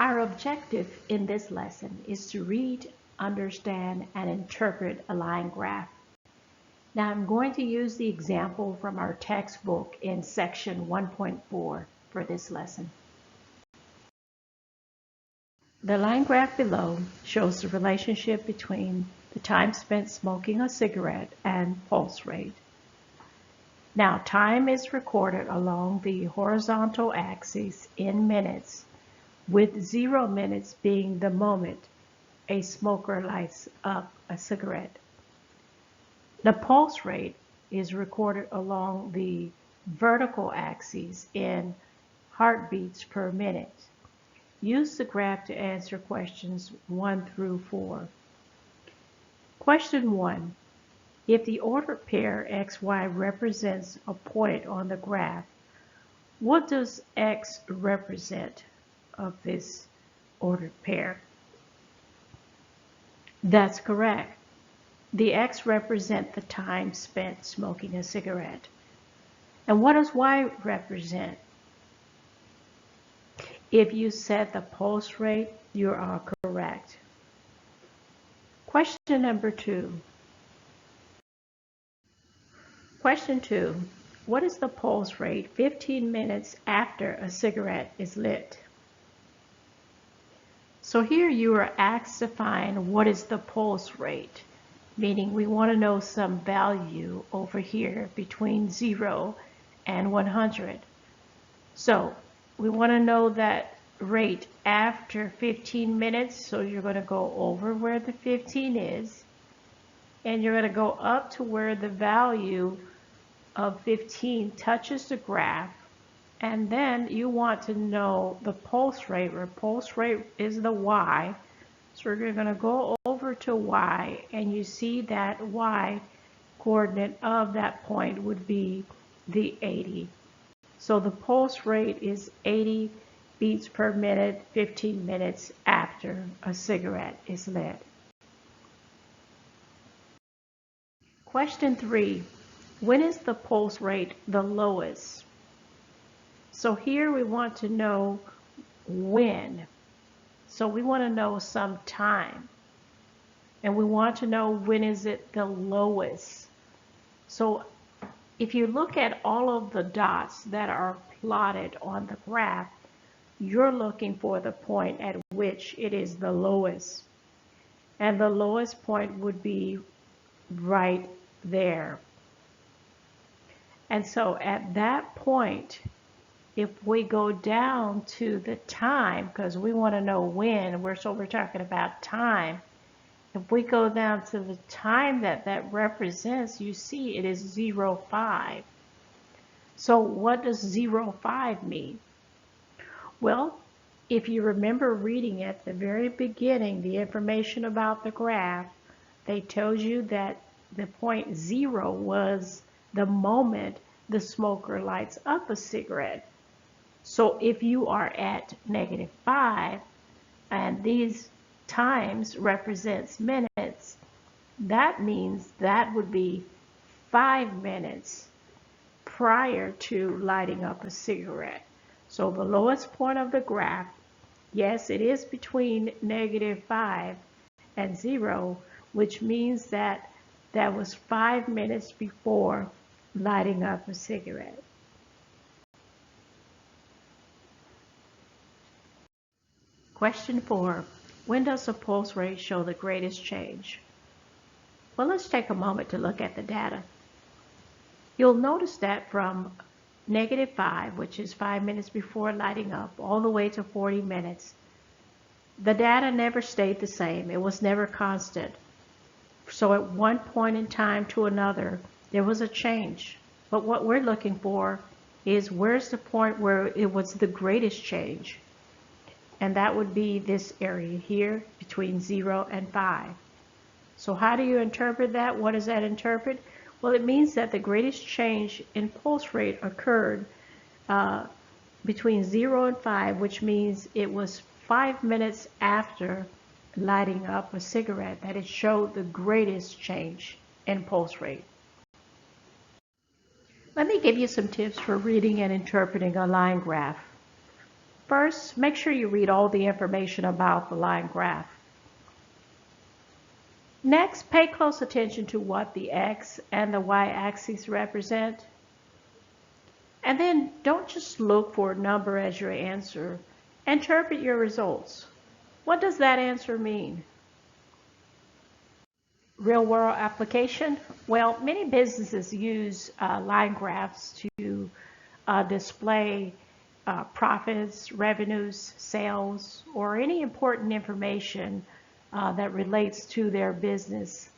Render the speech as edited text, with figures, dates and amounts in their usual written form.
Our objective in this lesson is to read, understand, and interpret a line graph. Now I'm going to use the example from our textbook in section 1.4 for this lesson. The line graph below shows the relationship between the time spent smoking a cigarette and pulse rate. Now time is recorded along the horizontal axis in minutes, with 0 minutes being the moment a smoker lights up a cigarette. The pulse rate is recorded along the vertical axis in heartbeats per minute. Use the graph to answer questions 1 through 4. Question 1. If the ordered pair XY represents a point on the graph, what does X represent of this ordered pair? That's correct. The X represent the time spent smoking a cigarette. And what does Y represent? If you said the pulse rate, you are correct. Question number 2. Question 2. What is the pulse rate 15 minutes after a cigarette is lit? So here you are asked to find what is the pulse rate, meaning we want to know some value over here between 0 and 100. So we want to know that rate after 15 minutes, so you're going to go over where the 15 is, and you're going to go up to where the value of 15 touches the graph, and then you want to know the pulse rate, where pulse rate is the Y. So you're going to go over to Y, and you see that Y coordinate of that point would be the 80. So the pulse rate is 80 beats per minute, 15 minutes after a cigarette is lit. Question 3. When is the pulse rate the lowest? So here we want to know when. So we want to know some time. And we want to know when is it the lowest. So if you look at all of the dots that are plotted on the graph, you're looking for the point at which it is the lowest. And the lowest point would be right there. And so at that point, if we go down to the time, because we want to know when, so we're talking about time. If we go down to the time that represents, you see it is 0.5. So what does 0.5 mean? Well, if you remember reading at the very beginning the information about the graph, they told you that the point 0 was the moment the smoker lights up a cigarette. So if you are at -5 and these times represents minutes, that means that would be 5 minutes prior to lighting up a cigarette. So the lowest point of the graph, yes, it is between -5 and 0, which means that that was 5 minutes before lighting up a cigarette. Question 4. When does the pulse rate show the greatest change? Well, let's take a moment to look at the data. You'll notice that from -5, which is 5 minutes before lighting up, all the way to 40 minutes, the data never stayed the same. It was never constant. So at one point in time to another, there was a change. But what we're looking for is where's the point where it was the greatest change? And that would be this area here between 0 and 5. So how do you interpret that? What does that interpret? Well, it means that the greatest change in pulse rate occurred between 0 and 5, which means it was 5 minutes after lighting up a cigarette that it showed the greatest change in pulse rate. Let me give you some tips for reading and interpreting a line graph. First, make sure you read all the information about the line graph. Next, pay close attention to what the X and the Y axes represent. And then don't just look for a number as your answer. Interpret your results. What does that answer mean? Real world application? Well, many businesses use line graphs to display profits, revenues, sales, or any important information that relates to their business.